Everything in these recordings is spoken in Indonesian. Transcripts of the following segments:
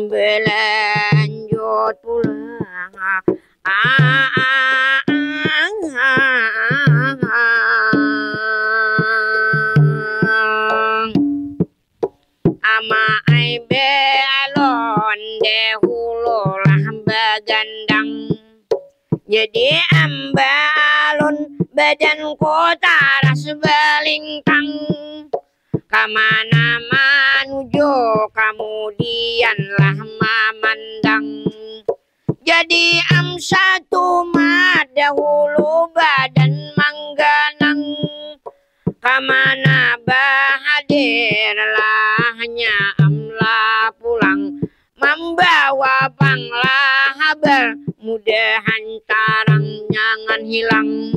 belanjut pulang. Ama ai belon dehululah bagandang. Jadi ambalon badanku taras belingkang. Kamana menuju kemudianlah memandang. Jadi satu mat dahulu badan mengganang. Kamana bahadirlahnya amlah pulang. Membawa panglah habar mudahan tarang jangan hilang.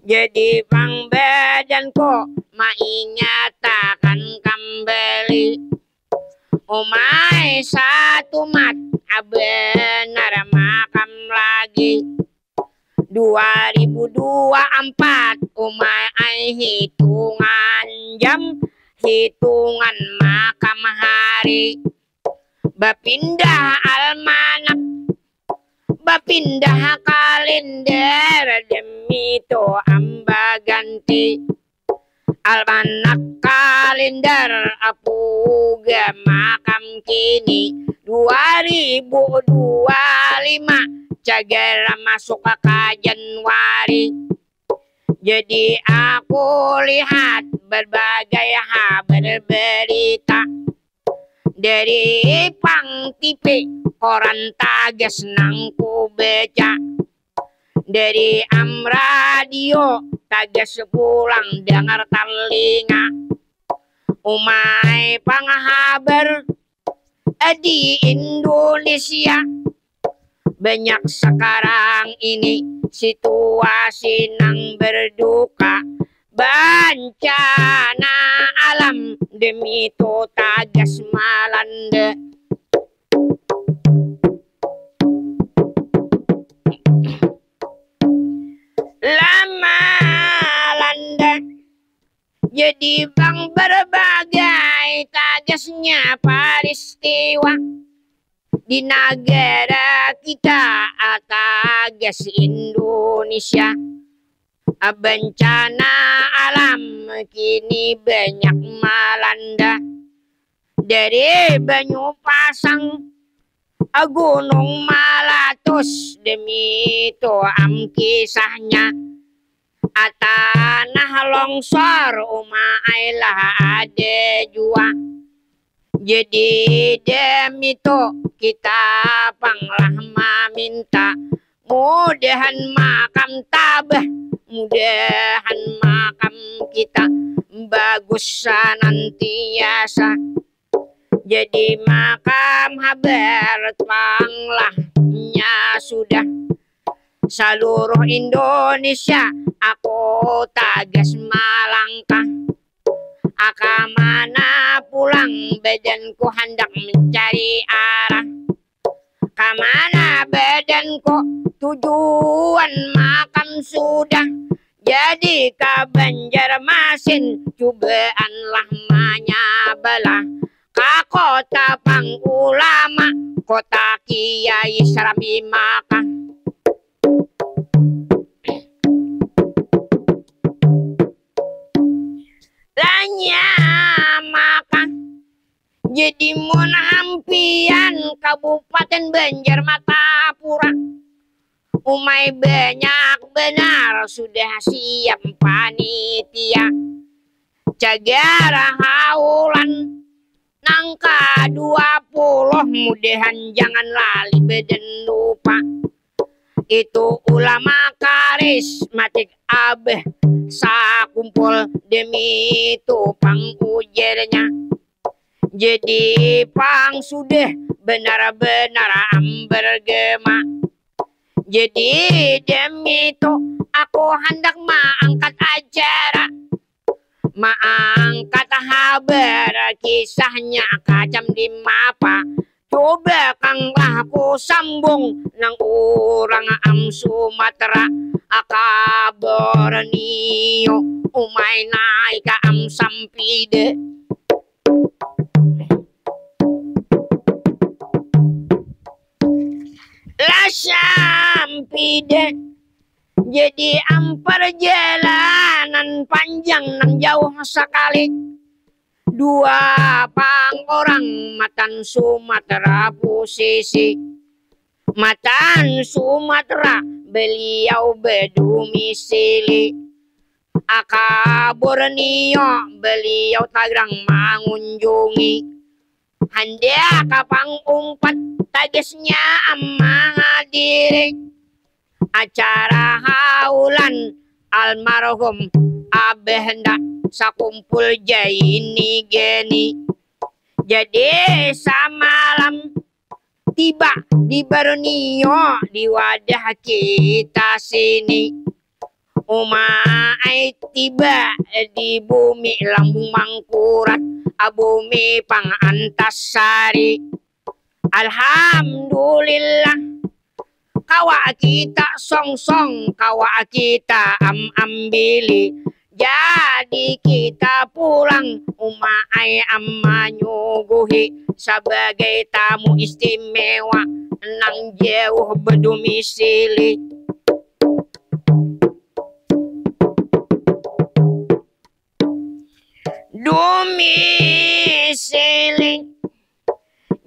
Jadi pang badanku maingatakan kembali. Umay satu mat benar makam lagi. 2024 umay hitungan jam, hitungan makam hari. Bapindah almanak, bapindah kalender, demi to amba ganti. Almanak kalender apuga makam kini 2025 cagar masuk ke Januari. Jadi aku lihat berbagai kabar berita dari pang TV, koran tages nang ku baca. Dari radio tages pulang dengar telinga. Umay panghabar di Indonesia. Banyak sekarang ini situasi nang berduka. Bencana alam demi to tagas melanda. Lama landa. Jadi bang berbagai tagasnya peristiwa di negara kita tagas Indonesia. Bencana alam kini banyak melanda. Dari Banyupasang, Gunung Malatus, demi itu kisahnya. Tanah longsor umailah ada jua. Jadi demi itu kita panglah meminta. Mudahan makam tabah, mudahan makam kita bagus nantiasa. Jadi makam habar panglahnya sudah seluruh Indonesia. Aku tagas melangkah. Akamana pulang badanku hendak mencari arah. Kamana badanku tujuan makam sudah. Jadi ke Banjarmasin cobaanlah menyabalah. Ka kota pang ulama, kota Kiai Serabi Makkah. Lanya Makkah. Jadi mun hampian Kabupaten Banjarmatapura. Umay banyak benar sudah siap panitia. Cagar haulan nangka 20, mudahan jangan lali badan lupa. Itu ulama karismatik abeh sakumpul demi itu pang ujarnya. Jadi pang sudah benar-benar bergema. Jadi demi itu aku hendak mengangkat acara, mengangkat kabar kisahnya kacam di mapa. Coba kanglah aku sambung nang orang Sumatera. Aka Borneo umay naik ka Sampide. sampide. Jadi perjalanan panjang nang jauh sekali. Dua pang orang matan Sumatera posisi. Matan Sumatera beliau berdomisili. Aka Borneo beliau tagrang mengunjungi. Handa kapang umpat tagesnya menghadiri acara haulan almarhum Abah hendak sakumpul jaini geni. Jadi samalam tiba di Borneo di wadah kita sini. Umai tiba di bumi lambung mangkurat, bumi pang antasari. Alhamdulillah kawa kita song-song, kawa kita ambili. Jadi kita pulang umai amma nyuguhi sebagai tamu istimewa nang jauh berdomisili. Domisili.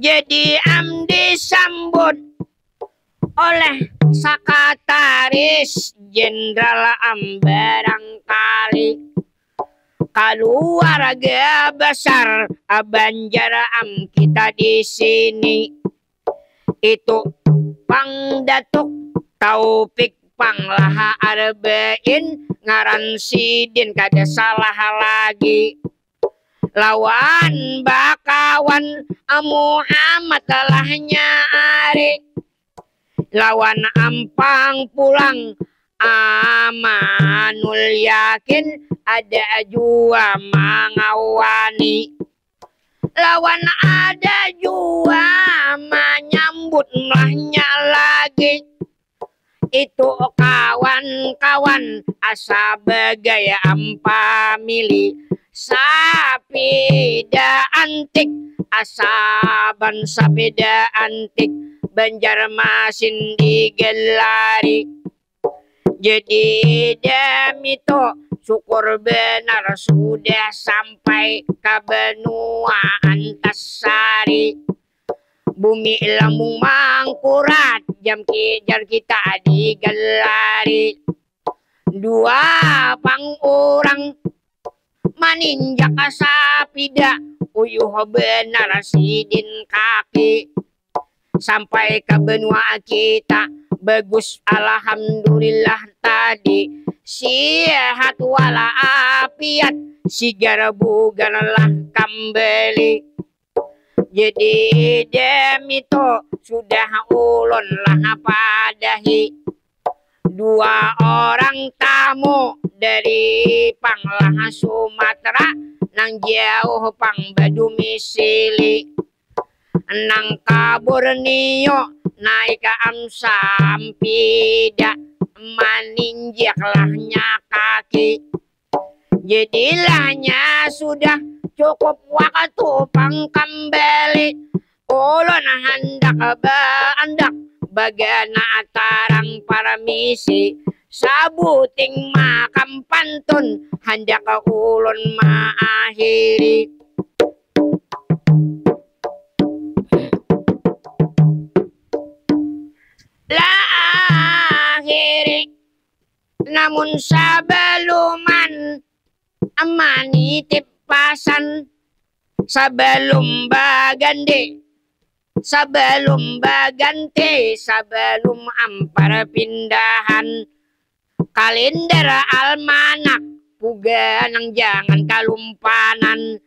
Jadi disambut oleh Sekretaris Jenderal barangkali keluarga besar Banjar kita di sini. Itu Pang Datuk Taufik Panglaha Arba'in ngaran Sidin kada salah lagi. Lawan bakawan Muhammad lahnya Ari. Lawan ampang pulang Amanul Yakin ada jua mengawani. Lawan ada jua menyambut lahnya lagi. Itu kawan-kawan sebagai ampamili sapida antik asaban sapida antik Banjarmasin digelari. Jadi itu syukur benar sudah sampai ke benua Antasari. Bumi lambung mangkurat jam kejar kita digelari. Dua pang orang maninjak sapida uyuh benar Sidin kaki. Sampai ke benua kita bagus alhamdulillah tadi. Sihat walafiat sigara buganlah kembali. Jadi itu sudah ulun lah padahi. Dua orang tamu dari Panglah Sumatera nang jauh pang berdomisili. Nang ka Borneo naik ke sampida maninjaklahnya kaki. Jadilahnya sudah cukup waktu pang kembali. Ulun hendak beandak bagana atarang para misi. Sabuting makam pantun hendak ulun mengakhiri. Akhiri. Namun sebelum manitip pasan sebelum baganti sebelum ampar pindahan kalender almanak puga nang jangan kalumpanan.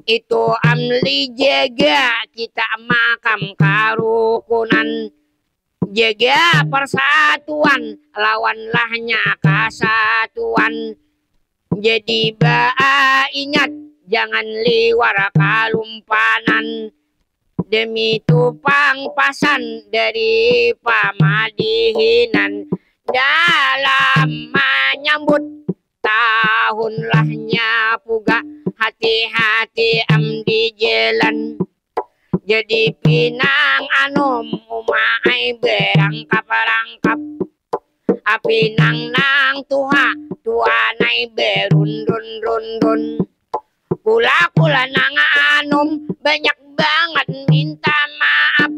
Itu amli jaga kita makam karukunan. Jaga persatuan lawanlahnya kesatuan. Jadi ingat jangan liwar kalumpanan. Demi tupang pasan dari pamadihinan dalam menyambut tahun lahnya puga. Hati-hati di jalan. jadi pinang anom umay berangkap-rangkap apinang nang tuha tuanay berundun-rundun kula-kula nang anom banyak banget minta maaf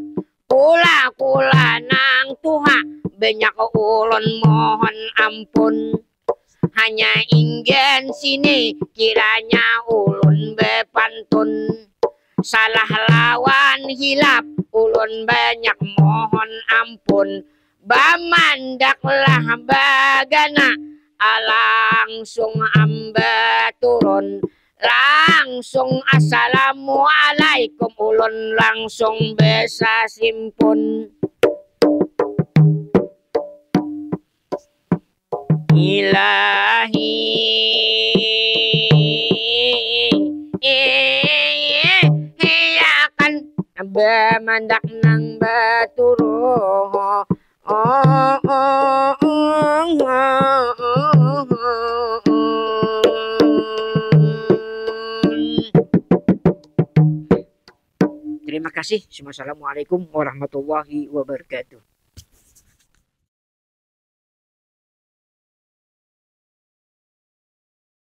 kula-kula nang tuha banyak ulun mohon ampun hanya ingin sini kiranya ulun bepantun salah lawan hilap ulun banyak mohon ampun bamandaklah bagana langsung amba turun langsung assalamualaikum ulun langsung besa simpun ilahi kan bamandak nang baturo Terima kasih. Wassalamualaikum warahmatullahi wabarakatuh.